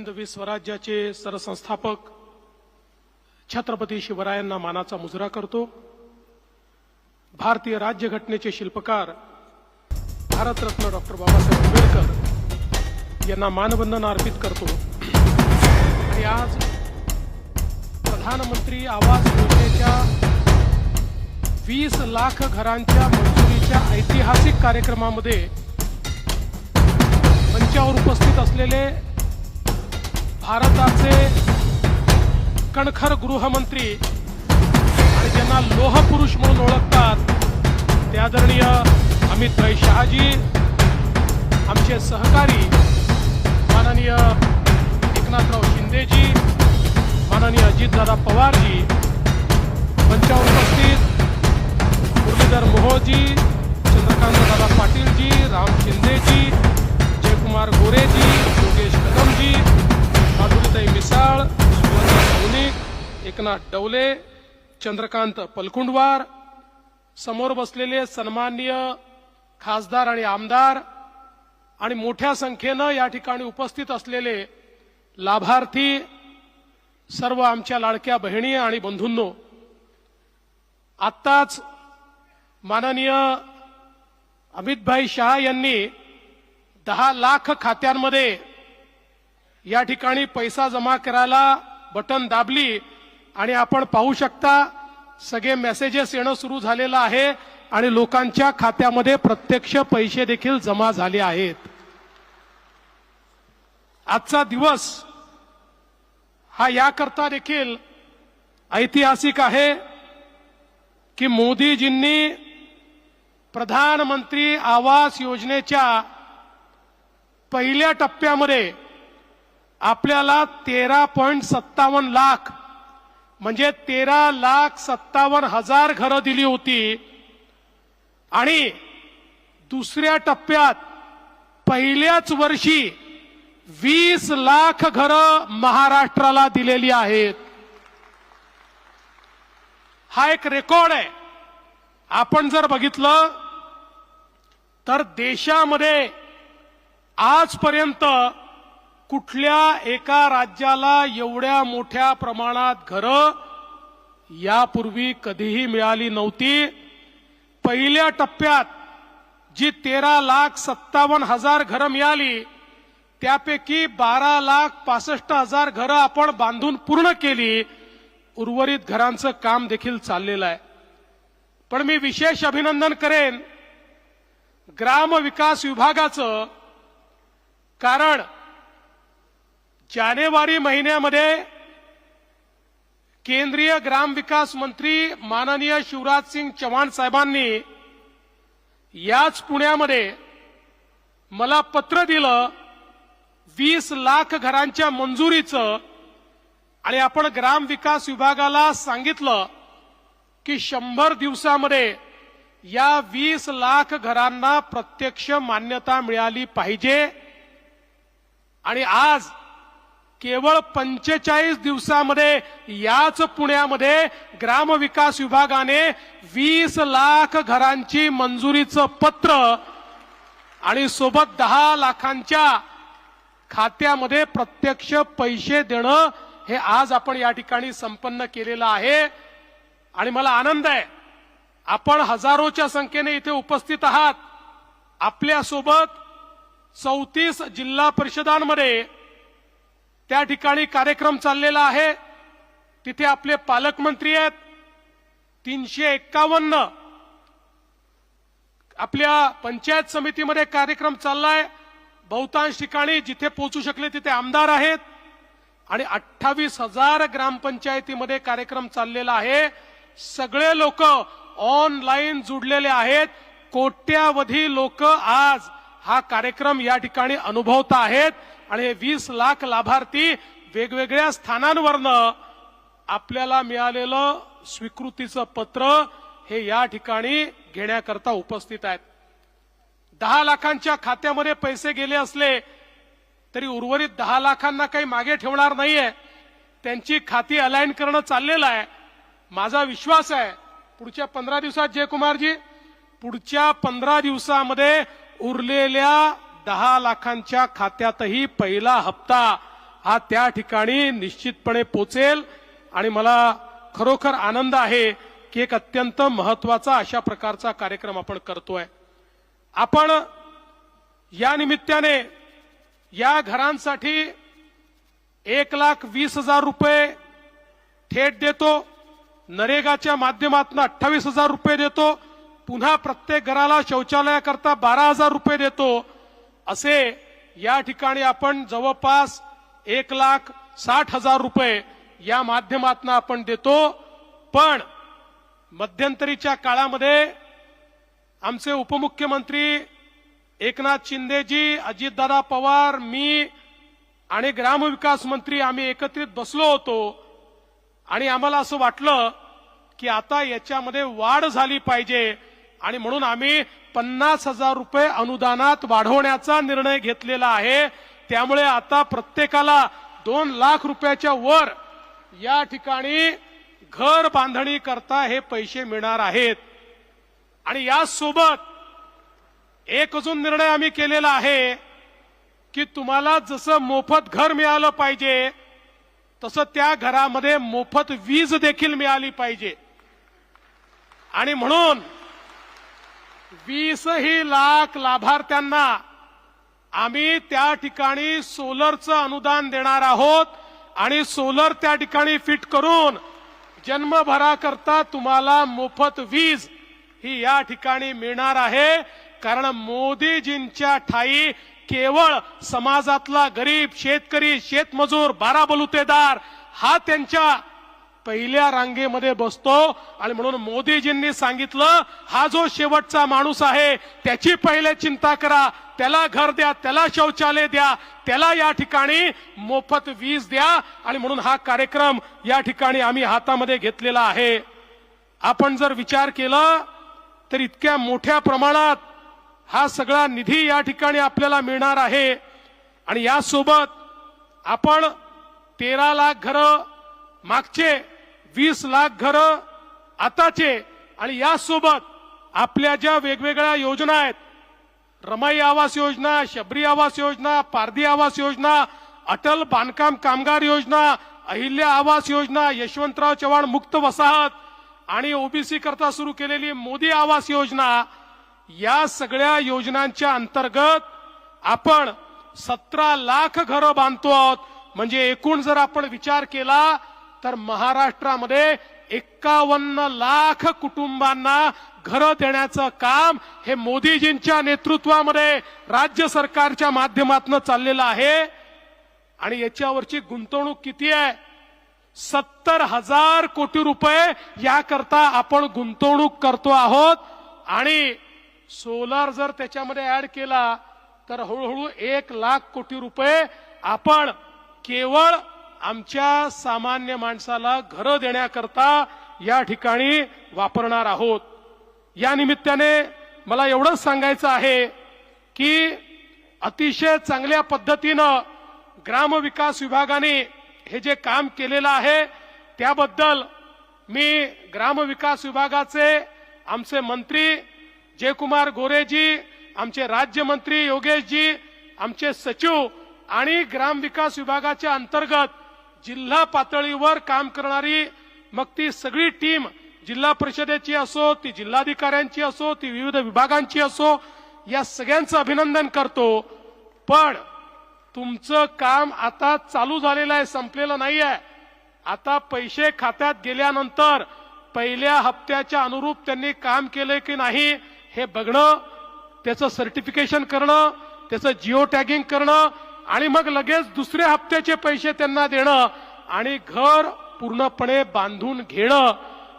हिंदवी स्वराज्याचे सरसंस्थापक छत्रपती शिवरायांना मानाचा मुजरा करतो। भारतीय राज्यघटनेचे शिल्पकार भारतरत्न डॉक्टर बाबासाहेब आंबेडकर यांना मानवंदना अर्पित करतो। आणि आज प्रधानमंत्री आवास योजनेच्या 20 लाख घरांच्या मंजुरीच्या ऐतिहासिक कार्यक्रमामध्ये मंचावर उपस्थित असलेले भारताचे कणखर गृहमंत्री आणि ज्यांना लोहपुरुष म्हणून ओळखतात ते आदरणीय अमितभाई शहाजी, आमचे सहकारी माननीय एकनाथराव शिंदेजी, माननीय अजितदादा पवारजी, मंचावर उपस्थित मुरलीधर मोहोळजी, चंद्रकांतदादा पाटीलजी, राम शिंदेजी, जयकुमार गोरेजी, योगेश कदमजी, माधुरीताई मिसाळ, सुवर्णा सौनिक, एकनाथ डवले, चंद्रकांत पलकुंडवार, समोर बसलेले सन्माननीय खासदार आणि आमदार आणि मोठ्या संख्येनं या ठिकाणी उपस्थित असलेले लाभार्थी, सर्व आमच्या लाडक्या बहिणी आणि बंधूंनो, आत्ताच माननीय अमितभाई शहा यांनी 10 लाख खात्यांमध्ये या ठिकाणी पैसा जमा करायला बटन दाबली आणि आपण पाहू शकता सगळे मेसेजेस येणं सुरू झालेलं आहे आणि लोकांच्या खात्यामध्ये प्रत्यक्ष पैसे देखील जमा झाले आहेत। आजचा दिवस हा याकरता देखील ऐतिहासिक आहे की मोदीजींनी प्रधानमंत्री आवास योजनेच्या पहिल्या टप्प्यामध्ये आपल्याला 13.57 लाख म्हणजे 13,57,000 घरं दिली होती आणि दुसऱ्या टप्प्यात पहिल्याच वर्षी 20 लाख घरं महाराष्ट्राला दिलेली आहेत। हा एक रेकॉर्ड आहे। आपण जर बघितलं तर देशामध्ये आजपर्यंत कुठल्या एका राज्याला एवढ्या मोठ्या प्रमाणात घरं यापूर्वी कधीही मिळाली नव्हती। पहिल्या टप्प्यात जी 13,57,000 घरं मिळाली त्यापैकी 12,65,000 घरं आपण बांधून पूर्ण केली। उर्वरित घरांचं काम देखील चाललेलं आहे। पण मी विशेष अभिनंदन करेन ग्रामविकास विभागाचं, कारण जानेवारी महिन्यामध्ये केंद्रीय ग्रामविकास मंत्री माननीय शिवराज सिंग चौहान साहेबांनी याच पुण्यामध्ये मला पत्र दिलं 20 लाख घरांच्या मंजुरीचं आणि आपण ग्रामविकास विभागाला सांगितलं की 100 दिवसामध्ये या 20 लाख घरांना प्रत्यक्ष मान्यता मिळाली पाहिजे। आणि आज केवळ 45 दिवसामध्ये याच पुण्यामध्ये ग्रामविकास विभागाने 20 लाख घरांची मंजुरीचं पत्र आणि सोबत 10 लाखांच्या खात्यामध्ये प्रत्यक्ष पैसे देणं हे आज आपण या ठिकाणी संपन्न केलेलं आहे। आणि मला आनंद आहे आपण हजारोच्या संख्येने इथे उपस्थित आहात। आपल्यासोबत 34 जिल्हा परिषदांमध्ये त्या ठिकाणी कार्यक्रम चाललेला आहे। तिथे आपले पालकमंत्री आहेत। 351 आपल्या पंचायत समितीमध्ये कार्यक्रम चाललाय। बहुतांश ठिकाणी जिथे पोहोचू शकले तिथे आमदार आहेत आणि 28,000 ग्रामपंचायतीमध्ये कार्यक्रम चाललेला आहे। सगळे लोक ऑनलाईन जुडलेले आहेत। कोट्यावधी लोक आज हा कार्यक्रम या ठिकाणी अनुभवत आहेत आणि हे 20 लाख लाभार्थी वेगवेगळ्या स्थानांवरनं आपल्याला मिळालेलं स्वीकृतीचं पत्र हे या ठिकाणी घेण्याकरता उपस्थित आहेत। 10 लाखांच्या खात्यामध्ये पैसे गेले असले तरी उर्वरित 10 लाखांना काही मागे ठेवणार नाहीये। त्यांची खाती अलाइन करणं चाललेलं आहे। माझा विश्वास आहे पुढच्या 15 दिवसात जयकुमारजी, पुढच्या 15 दिवसामध्ये उरलेल्या 10 लाखांच्या खात्यातही पहिला हप्ता हा त्या ठिकाणी निश्चितपणे पोचेल आणि मला खरोखर आनंद आहे की एक अत्यंत महत्वाचा अशा प्रकारचा कार्यक्रम आपण करतोय। आपण या निमित्ताने या घरांसाठी 1,20,000 रुपये थेट देतो, नरेगाच्या माध्यमातून 28,000 रुपये देतो, पुन्हा प्रत्येक घराला शौचालयाकरता 12,000 रुपये देतो, असे या ठिकाणी आपण जवळपास 1,60,000 रुपये या माध्यमातून आपण देतो। पण मध्यंतरीच्या काळामध्ये आमचे उपमुख्यमंत्री एकनाथ शिंदेजी, अजितदादा पवार, मी आणि ग्रामविकास मंत्री आम्ही एकत्रित बसलो होतो आणि आम्हाला असं वाटलं की आता याच्यामध्ये वाढ झाली पाहिजे आणि म्हणून आम्ही 50,000 रुपये अनुदानात वाढवण्याचा निर्णय घेतलेला आहे। त्यामुळे आता प्रत्येकाला 2 लाख रुपयाच्या वर या ठिकाणी घर बांधणी करता हे पैसे मिळणार आहेत। आणि यासोबत एक अजून निर्णय आम्ही केलेला आहे की तुम्हाला जसं मोफत घर मिळालं पाहिजे तसं त्या घरामध्ये मोफत वीज देखील मिळाली पाहिजे आणि म्हणून 20 लाख लाभार्थ्यांना आम्ही त्या ठिकाणी सोलरचं अनुदान देणार आहोत आणि सोलर त्या ठिकाणी फिट करून जन्मभराकरता तुम्हाला मोफत वीज ही या ठिकाणी मिळणार आहे। कारण मोदीजींच्या ठाई केवळ समाजातला गरीब शेतकरी, शेतमजूर, बाराबलुतेदार हा त्यांच्या पहिल्या रांगेमध्ये बसतो आणि म्हणून मोदीजींनी सांगितलं हा जो शेवटचा माणूस आहे त्याची पहिले चिंता करा, त्याला घर द्या, त्याला शौचालय द्या, त्याला या ठिकाणी मोफत वीज द्या आणि म्हणून हा कार्यक्रम या ठिकाणी आम्ही हातामध्ये घेतलेला आहे। आपण जर विचार केला तर इतक्या मोठ्या प्रमाणात हा सगळा निधी या ठिकाणी आपल्याला मिळणार आहे आणि यासोबत आपण 13 लाख घरं, मागचे 20 लाख घरं आताचे आणि यासोबत आपल्या ज्या वेगवेगळ्या योजना आहेत, रमाई आवास योजना, शबरी आवास योजना, पारधी आवास योजना, अटल बांधकाम कामगार योजना, अहिल्या आवास योजना, यशवंतराव चव्हाण मुक्त वसाहत आणि ओबीसी करता सुरू केलेली मोदी आवास योजना, या सगळ्या योजनांच्या अंतर्गत आपण 17 लाख घरं बांधतो आहोत। म्हणजे एकूण जर आपण विचार केला तर महाराष्ट्रामध्ये 51 लाख कुटुंबांना घरं देण्याचं काम हे मोदीजींच्या नेतृत्वामध्ये राज्य सरकारच्या माध्यमातून चाललेलं आहे आणि याच्यावरची गुंतवणूक किती आहे? 70,000 कोटी रुपये याकरता आपण गुंतवणूक करतो आहोत आणि सोलर जर त्याच्यामध्ये ऍड केला तर हळूहळू 1 लाख कोटी रुपये आपण केवळ आमच्या सामान्य माणसाला घरं देण्याकरता या ठिकाणी वापरणार आहोत। या निमित्ताने मला एवढंच सांगायचं आहे की अतिशय चांगल्या पद्धतीनं ग्रामविकास विभागाने हे जे काम केलेलं आहे त्याबद्दल मी ग्रामविकास विभागाचे आमचे मंत्री जयकुमार गोरेजी, आमचे राज्यमंत्री योगेशजी, आमचे सचिव आणि ग्रामविकास विभागाच्या अंतर्गत जिल्हा पातळीवर काम करणारी मग ती सगळी टीम, जिल्हा परिषदेची असो, ती जिल्हाधिकाऱ्यांची असो, ती विविध विभागांची असो, या सगळ्यांचं अभिनंदन करतो। पण तुमचं काम आता चालू झालेलं आहे, संपलेलं नाही आहे। आता पैसे खात्यात गेल्यानंतर पहिल्या हप्त्याच्या अनुरूप त्यांनी काम केले की नाही हे बघणं, त्याचं सर्टिफिकेशन करणं, त्याचं जिओ टॅगिंग करणं आणि मग लगेच दुसऱ्या हप्त्याचे पैसे त्यांना देणं आणि घर पूर्णपणे बांधून घेणं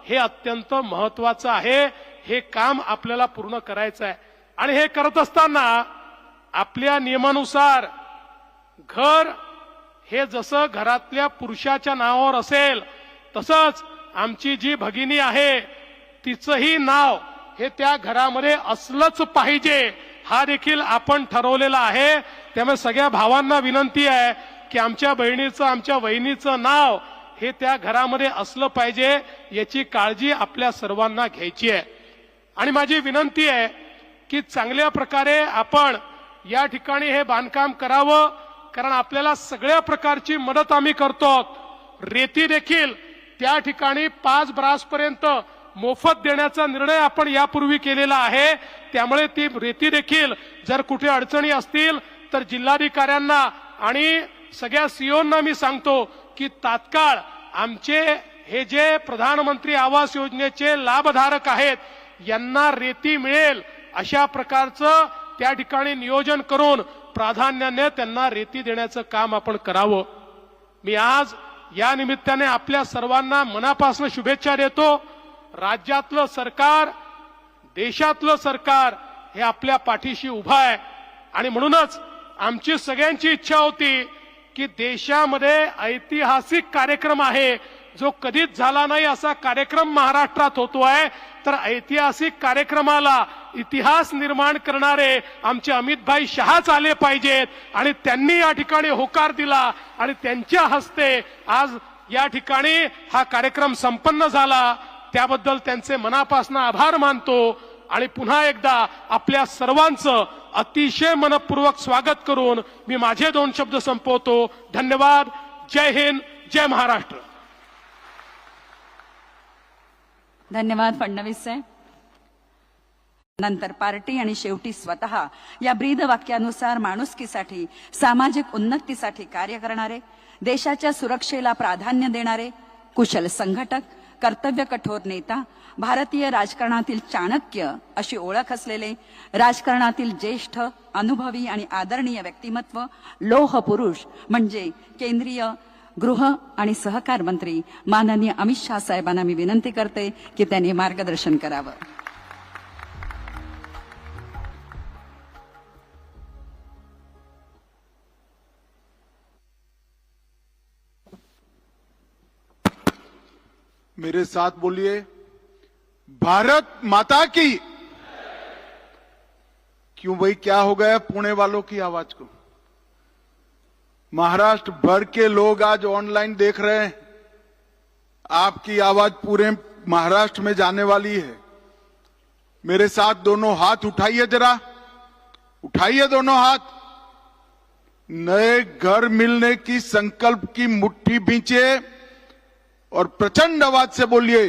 हे अत्यंत महत्वाचं आहे। हे काम आपल्याला पूर्ण करायचं आहे आणि हे करत असताना आपल्या नियमानुसार घर हे जसं घरातल्या पुरुषाच्या नावावर असेल तसंच आमची जी भगिनी आहे तिचंही नाव हे त्या घरामध्ये असलंच पाहिजे, हा देखील आपण ठरवलेला आहे। त्यामुळे सगळ्या भावांना विनंती आहे की आमच्या बहिणीचं, आमच्या वहिनीचं नाव हे त्या घरामध्ये असलं पाहिजे, याची काळजी आपल्या सर्वांना घ्यायची आहे। आणि माझी विनंती आहे की चांगल्या प्रकारे आपण या ठिकाणी हे बांधकाम करावं, कारण आपल्याला सगळ्या प्रकारची मदत आम्ही करतो. रेती देखील त्या ठिकाणी 5 ब्रासपर्यंत मोफत देण्याचा निर्णय आपण यापूर्वी केलेला आहे. त्यामुळे ती रेती देखील जर कुठे अडचणी असतील तर जिल्हाधिकाऱ्यांना आणि सगळ्या सीओंना मी सांगतो की तात्काळ आमचे हे जे प्रधानमंत्री आवास योजनेचे लाभधारक आहेत यांना रेती मिळेल अशा प्रकारचं त्या ठिकाणी नियोजन करून प्राधान्याने त्यांना रेती देण्याचं काम आपण करावं. मी आज या निमित्ताने आपल्या सर्वांना मनापासून शुभेच्छा देतो. राज्यातलं सरकार, देशातलं सरकार हे आपल्या पाठीशी उभं आहे आणि म्हणूनच आमची सगळ्यांची इच्छा होती की देशामध्ये ऐतिहासिक कार्यक्रम आहे जो कधीच झाला नाही असा कार्यक्रम महाराष्ट्रात होतोय. तर ऐतिहासिक कार्यक्रमाला इतिहास निर्माण करणारे आमचे अमितभाई शहाच आले पाहिजेत आणि त्यांनी या ठिकाणी होकार दिला आणि त्यांच्या हस्ते आज या ठिकाणी हा कार्यक्रम संपन्न झाला. त्याबद्दल त्यांचे मनापासून आभार मानतो आणि पुन्हा एकदा आपल्या सर्वांचं अतिशय मनपूर्वक स्वागत करून मी माझे 2 शब्द संपवतो. धन्यवाद. जय हिंद, जय महाराष्ट्र. धन्यवाद फडणवीस साहेब. नंतर पार्टी आणि शेवटी स्वतः या ब्रीद वाक्यानुसार माणुसकीसाठी, सामाजिक उन्नतीसाठी कार्य करणारे, देशाच्या सुरक्षेला प्राधान्य देणारे कुशल संघटक, कर्तव्य कठोर नेता, भारतीय राजकारणातील चाणक्य अशी ओळख असलेले, राजकारणातील ज्येष्ठ, अनुभवी आणि आदरणीय व्यक्तिमत्व, लोह पुरुष म्हणजे केंद्रीय गृह आणि सहकार मंत्री माननीय अमित शाह साहेबांना मी विनंती करते की त्यांनी मार्गदर्शन करावं. मेरे साथ बोलिए, भारत माता की. क्यों भाई, क्या हो गया पुणे वालों की आवाज को? महाराष्ट्र भर के लोग आज ऑनलाइन देख रहे हैं. आपकी आवाज पूरे महाराष्ट्र में जाने वाली है. मेरे साथ दोनों हाथ उठाइए, जरा उठाइए दोनों हाथ. नए घर मिलने की संकल्प की मुट्ठी भींचिए और प्रचंड आवाज से बोलिए,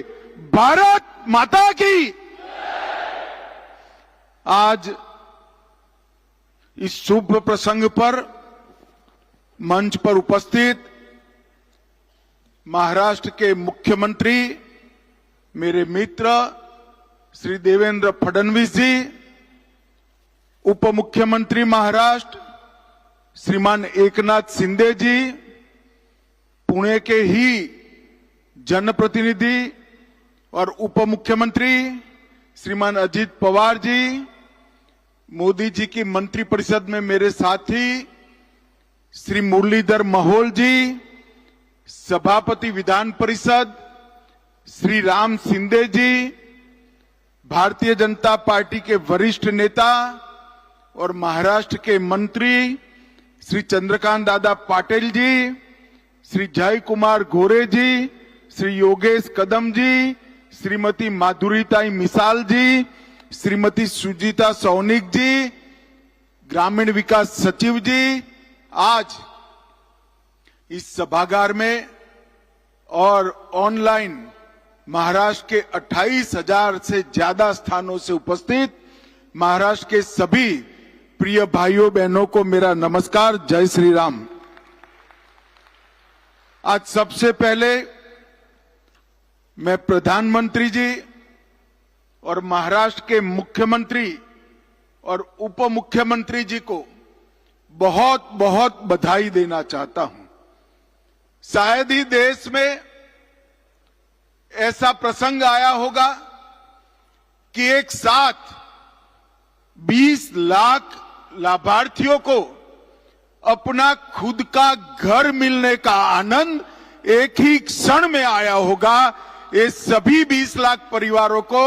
भारत माता की. आज इस शुभ प्रसंग पर मंच पर उपस्थित महाराष्ट्र के मुख्यमंत्री, मेरे मित्र श्री देवेंद्र फडणवीस जी, उप मुख्यमंत्री महाराष्ट्र श्रीमान एकनाथ शिंदे जी, पुणे के ही जनप्रतिनिधि और उप मुख्यमंत्री श्रीमान अजित पवार जी, मोदी जी की मंत्रिपरिषद में मेरे साथी श्री मुरलीधर महल जी, सभापति विधान परिषद श्री राम शिंदे जी, भारतीय जनता पार्टी के वरिष्ठ नेता और महाराष्ट्र के मंत्री श्री चंद्रकांत दादा पाटिल जी, श्री जय कुमार गोरे जी, श्री योगेश कदम जी, श्रीमती माधुरीताई मिसाल जी, श्रीमती सुजीता सौनिक जी, ग्रामीण विकास सचिव जी, आज इस सभागार में और ऑनलाइन महाराष्ट्र के 28,000 से ज्यादा स्थानों से उपस्थित महाराष्ट्र के सभी प्रिय भाइयों बहनों को मेरा नमस्कार. जय श्री राम. आज सबसे पहले मैं प्रधानमंत्री जी और महाराष्ट्र के मुख्यमंत्री और उप मुख्यमंत्री जी को बहुत बहुत बधाई देना चाहता हूं. शायद ही देश में ऐसा प्रसंग आया होगा कि एक साथ 20 लाख लाभार्थियों को अपना खुद का घर मिलने का आनंद एक ही क्षण में आया होगा. ये सभी 20 लाख परिवारों को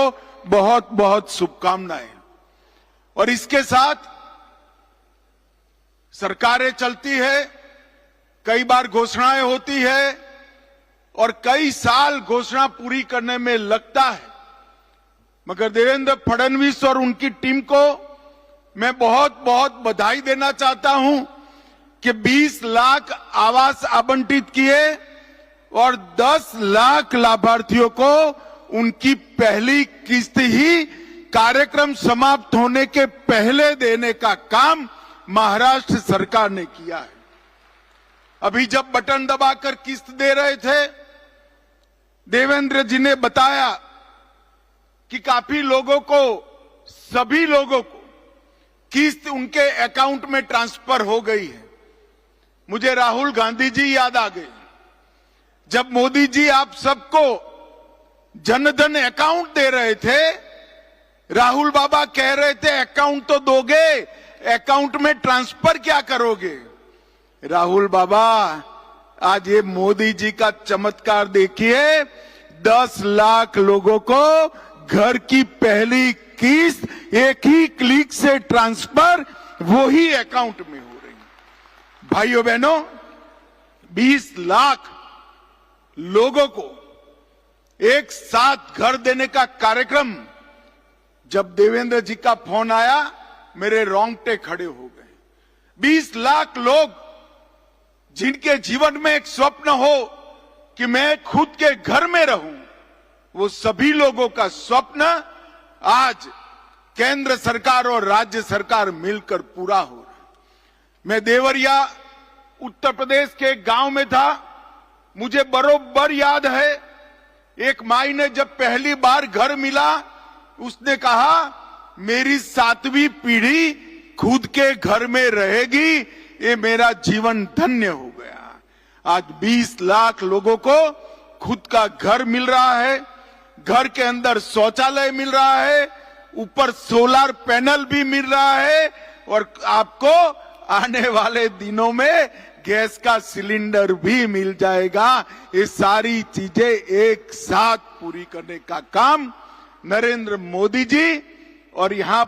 बहुत बहुत शुभकामनाएं. और इसके साथ सरकारें चलती है, कई बार घोषणाएं होती है और कई साल घोषणा पूरी करने में लगता है, मगर देवेंद्र फडणवीस और उनकी टीम को मैं बहुत बहुत बधाई देना चाहता हूं कि 20 लाख आवास आवंटित किए और 10 लाख लाभार्थियों को उनकी पहली किस्त ही कार्यक्रम समाप्त होने के पहले देने का काम महाराष्ट्र सरकार ने किया है। अभी जब बटन दबाकर किस्त दे रहे थे, देवेंद्र जी ने बताया कि काफी लोगों को, सभी लोगों को किस्त उनके अकाउंट में ट्रांसफर हो गई है। मुझे राहुल गांधी जी याद आ गए। जब मोदी जी आप सबको जनधन अकाउंट दे रहे थे, राहुल बाबा कह रहे थे अकाउंट तो दोगे, अकाउंट में ट्रांसफर क्या करोगे? राहुल बाबा, आज ये मोदी जी का चमत्कार देखिए, 10 लाख लोगों को घर की पहली किस्त एक ही क्लिक से ट्रांसफर वो ही अकाउंट में हो रही है। भाइयों बहनों, 20 लाख लोगों को एक साथ घर देने का कार्यक्रम, जब देवेंद्र जी का फोन आया मेरे रोंगटे खड़े हो गए। 20 लाख लोग जिनके जीवन में एक स्वप्न हो कि मैं खुद के घर में रहूं, वो सभी लोगों का स्वप्न आज केंद्र सरकार और राज्य सरकार मिलकर पूरा हो रहा है। मैं देवरिया उत्तर प्रदेश के एक गांव में था। मुझे बरोबर याद है, एक माई ने जब पहली बार घर मिला, उसने कहा मेरी 7वीं पीढ़ी खुद के घर में रहेगी, ये मेरा जीवन धन्य हो गया। आज 20 लाख लोगों को खुद का घर मिल रहा है, घर के अंदर शौचालय मिल रहा है, ऊपर सोलर पैनल भी मिल रहा है और आपको आने वाले दिनों में गैस का सिलेंडर भी मिल जाएगा। ये सारी चीजें एक साथ पूरी करने का काम नरेंद्र मोदी जी और यहां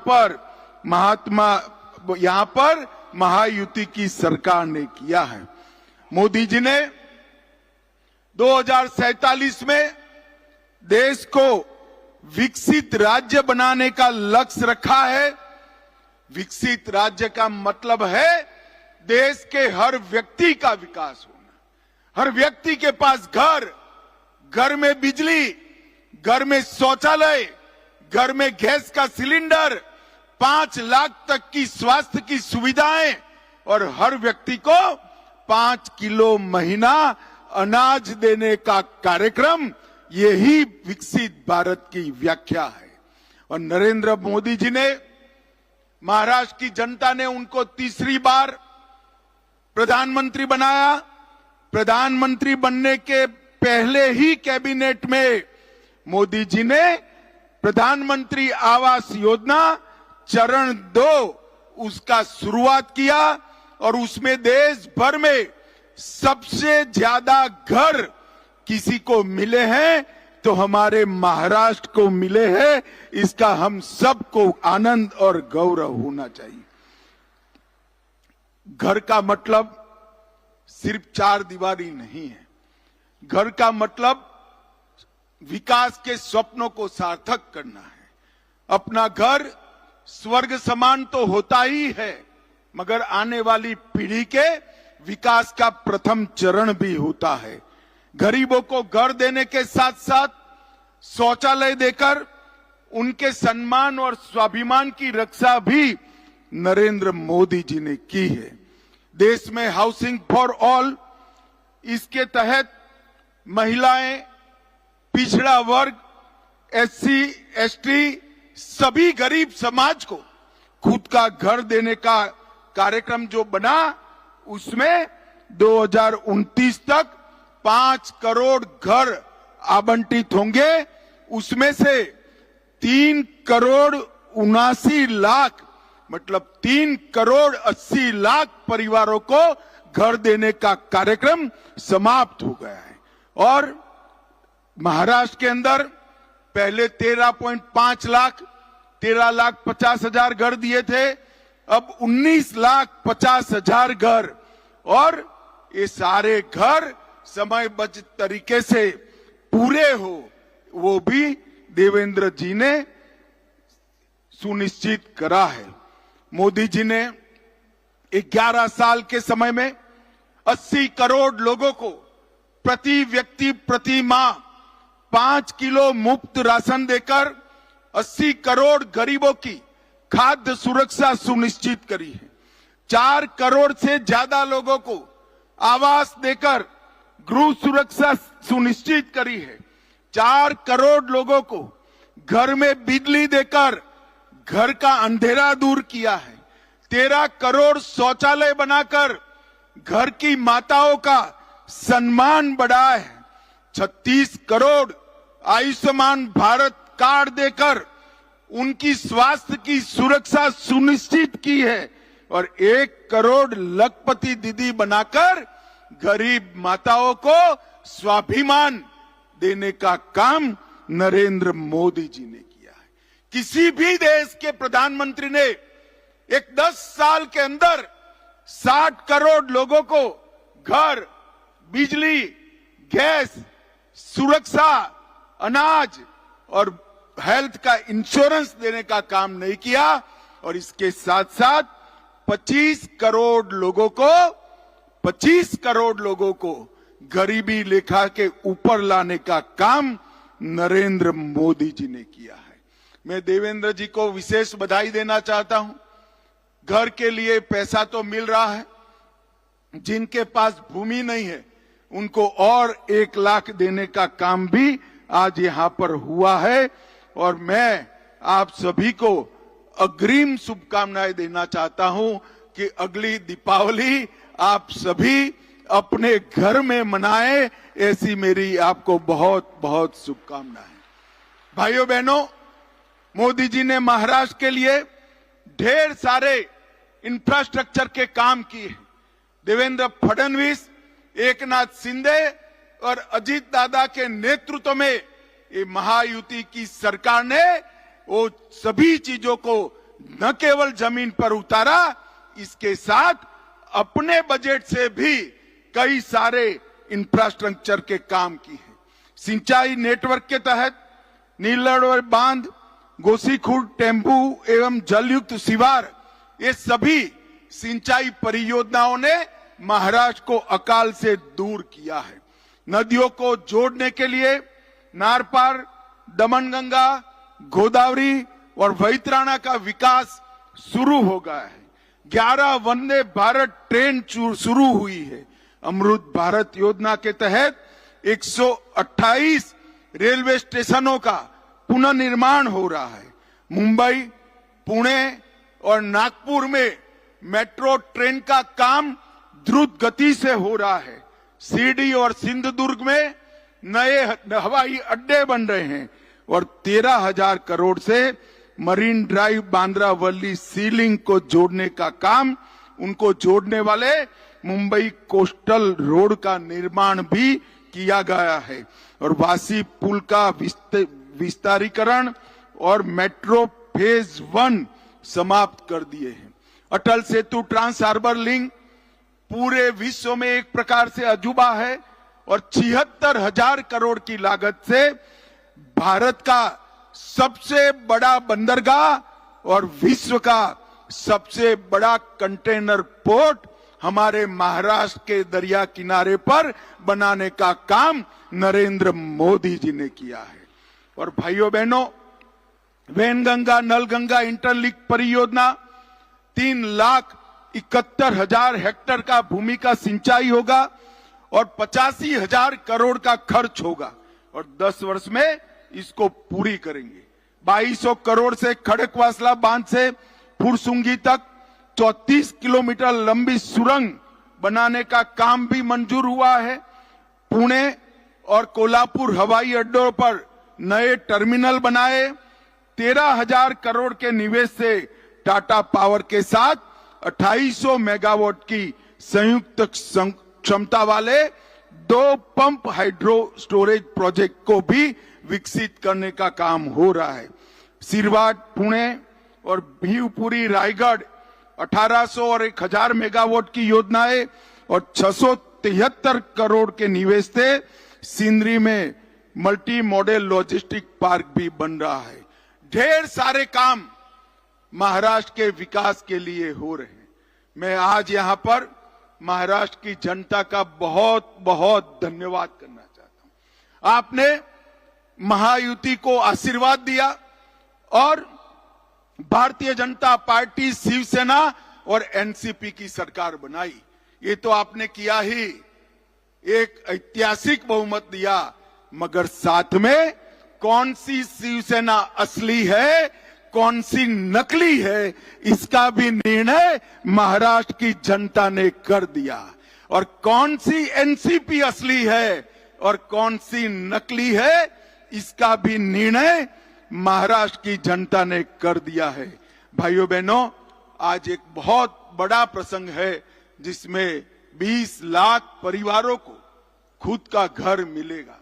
पर महायुति की सरकार ने किया है। मोदी जी ने 2047 में देश को विकसित राज्य बनाने का लक्ष्य रखा है। विकसित राज्य का मतलब है देश के हर व्यक्ति का विकास होना, हर व्यक्ति के पास घर, घर में बिजली, घर में शौचालय, घर में गैस का सिलेंडर, 5 लाख तक की स्वास्थ्य की सुविधाएं और हर व्यक्ति को 5 किलो महीना अनाज देने का कार्यक्रम, यही विकसित भारत की व्याख्या है। और नरेंद्र मोदी जी ने, महाराष्ट्र की जनता ने उनको तीसरी बार प्रधानमंत्री बनाया। प्रधानमंत्री बनने के पहले ही कैबिनेट में मोदी जी ने प्रधानमंत्री आवास योजना चरण 2 उसका शुरुआत किया और उसमें देश भर में सबसे ज्यादा घर किसी को मिले हैं तो हमारे महाराष्ट्र को मिले हैं। इसका हम सबको आनंद और गौरव होना चाहिए। घर का मतलब सिर्फ 4 दीवारी नहीं है। घर का मतलब विकास के स्वप्नों को सार्थक करना है। अपना घर स्वर्ग समान तो होता ही है, मगर आने वाली पीढ़ी के विकास का प्रथम चरण भी होता है। गरीबों को घर देने के साथ साथ शौचालय देकर उनके सम्मान और स्वाभिमान की रक्षा भी नरेंद्र मोदी जी ने की है। देश में हाउसिंग फॉर ऑल, इसके तहत महिलाएं, पिछड़ा वर्ग, SC, ST, सभी गरीब समाज को खुद का घर देने का कार्यक्रम जो बना, उसमें 2029 तक 5 करोड़ घर आवंटित होंगे। उसमें से 3 करोड़ 79 लाख, मतलब 3 करोड़ 80 लाख परिवारों को घर देने का कार्यक्रम समाप्त हो गया है। और महाराष्ट्र के अंदर पहले 13.5 लाख, 13,50,000 घर दिए थे, अब 19,50,000 घर। और ये सारे घर समयबद्ध तरीके से पूरे हो, वो भी देवेंद्र जी ने सुनिश्चित करा है। मोदी जी ने 11 साल के समय में 80 करोड़ लोगों को प्रति व्यक्ति प्रति माह 5 किलो मुफ्त राशन देकर 80 करोड़ गरीबों की खाद्य सुरक्षा सुनिश्चित करी है। 4 करोड़ से ज्यादा लोगों को आवास देकर गृह सुरक्षा सुनिश्चित करी है। 4 करोड़ लोगों को घर में बिजली देकर घर का अंधेरा दूर किया है। 13 करोड़ शौचालय बनाकर घर की माताओं का सम्मान बढ़ाया है। 36 करोड़ आयुष्मान भारत कार्ड देकर उनकी स्वास्थ्य की सुरक्षा सुनिश्चित की है और 1 करोड़ लखपति दीदी बनाकर गरीब माताओं को स्वाभिमान देने का काम नरेंद्र मोदी जी ने किया है। किसी भी देश के प्रधानमंत्री ने एक 10 साल के अंदर 60 करोड़ लोगों को घर, बिजली, गैस, सुरक्षा, अनाज और हेल्थ का इंश्योरेंस देने का काम नहीं किया और इसके साथ साथ 25 करोड़ लोगों को गरीबी रेखा के ऊपर लाने का काम नरेंद्र मोदी जी ने किया है। मैं देवेंद्र जी को विशेष बधाई देना चाहता हूं। घर के लिए पैसा तो मिल रहा है, जिनके पास भूमि नहीं है उनको और 1 लाख देने का काम भी आज यहां पर हुआ है और मैं आप सभी को अग्रिम शुभकामनाएं देना चाहता हूं कि अगली दीपावली आप सभी अपने घर में मनाएं, ऐसी मेरी आपको बहुत बहुत शुभकामनाएं। भाइयों बहनों, मोदी जी ने महाराष्ट्र के लिए ढेर सारे इंफ्रास्ट्रक्चर के काम किए। देवेंद्र फडणवीस, एकनाथ शिंदे और अजीत दादा के नेतृत्व में ये महायुति की सरकार ने वो सभी चीजों को न केवल जमीन पर उतारा, इसके साथ अपने बजट से भी कई सारे इंफ्रास्ट्रक्चर के काम किए हैं। सिंचाई नेटवर्क के तहत नीलड़ बांध, गोसीखुर्द टेम्पू एवं जलयुक्त शिवार, ये सभी सिंचाई परियोजनाओं ने महाराष्ट्र को अकाल से दूर किया है। नदियों को जोड़ने के लिए नारपार, दमनगंगा, गोदावरी और वैतरणा का विकास शुरू हो गया है। 11 वंदे भारत ट्रेन शुरू हुई है। अमृत भारत योजना के तहत 128 रेलवे स्टेशनों का पुनर्निर्माण हो रहा है। मुंबई, पुणे और नागपुर में मेट्रो ट्रेन का काम द्रुत गति से हो रहा है। शिरडी और सिंधुदुर्ग में नए हवाई अड्डे बन रहे हैं और 13,000 करोड़ से मरीन ड्राइव बांद्रा वर्ली सी लिंक को जोड़ने का काम, उनको जोड़ने वाले मुंबई कोस्टल रोड का निर्माण भी किया गया है और वासी पुल का विस्तारीकरण और मेट्रो फेज 1 समाप्त कर दिए हैं। Atal Setu trans harbour link पूरे विश्व में एक प्रकार से अजूबा है और 76,000 करोड़ की लागत से भारत का सबसे बड़ा बंदरगाह और विश्व का सबसे बड़ा कंटेनर पोर्ट हमारे महाराष्ट्र के दरिया किनारे पर बनाने का काम नरेंद्र मोदी जी ने किया है। और भाइयों बहनों, वैनगंगा नलगंगा इंटरलिंक परियोजना 3,71,000 हेक्टेयर का भूमि का सिंचाई होगा और 85,000 करोड़ का खर्च होगा और 10 वर्ष में इसको पूरी करेंगे। 2200 करोड़ से खड़कवासला बांध से फुरसुंगी तक 34 किलोमीटर लंबी सुरंग बनाने का काम भी मंजूर हुआ है। पुणे और कोल्हापुर हवाई अड्डों पर नए टर्मिनल बनाए। 13,000 करोड़ के निवेश से टाटा पावर के साथ 2800 मेगावाट की संयुक्त क्षमता वाले 2 पंप हाइड्रो स्टोरेज प्रोजेक्ट को भी विकसित करने का काम हो रहा है। सिरवाट, पुणे और भीवपुरी, रायगढ़ 1800 और 1000 मेगावाट की योजनाएं और 673 करोड़ के निवेश से सिंदरी में मल्टी मॉडल लॉजिस्टिक पार्क भी बन रहा है। ढेर सारे काम महाराष्ट्र के विकास के लिए हो रहे हैं। मैं आज यहां पर महाराष्ट्र की जनता का बहुत बहुत धन्यवाद करना चाहता हूं। आपने महायुति को आशीर्वाद दिया और भारतीय जनता पार्टी, शिवसेना और एनसीपी की सरकार बनाई। ये तो आपने किया ही, एक ऐतिहासिक बहुमत दिया, मगर साथ में कौन सी शिवसेना असली है, कौन सी नकली है, इसका भी निर्णय महाराष्ट्र की जनता ने कर दिया। और कौन सी एनसीपी असली है और कौन सी नकली है, इसका भी निर्णय महाराष्ट्र की जनता ने कर दिया है। भाइयों बहनों, आज एक बहुत बड़ा प्रसंग है जिसमें 20 लाख परिवारों को खुद का घर मिलेगा।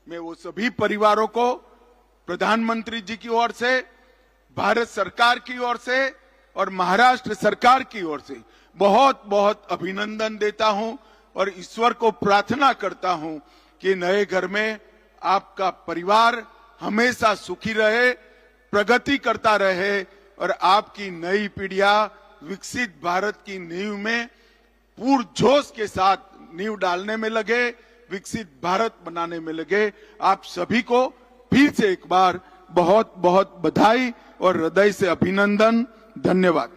मैं वो सभी परिवारों को प्रधानमंत्री जी की ओर से, भारत सरकार की ओर से और महाराष्ट्र सरकार की ओर से बहुत बहुत अभिनंदन देता हूं और ईश्वर को प्रार्थना करता हूं कि नए घर में आपका परिवार हमेशा सुखी रहे, प्रगति करता रहे और आपकी नई पीढ़ियां विकसित भारत की नींव में पूरजोश के साथ नींव डालने में लगे, विकसित भारत बनाने में लगे। आप सभी को फिर से एक बार बहुत बहुत बधाई और हृदय से अभिनंदन। धन्यवाद।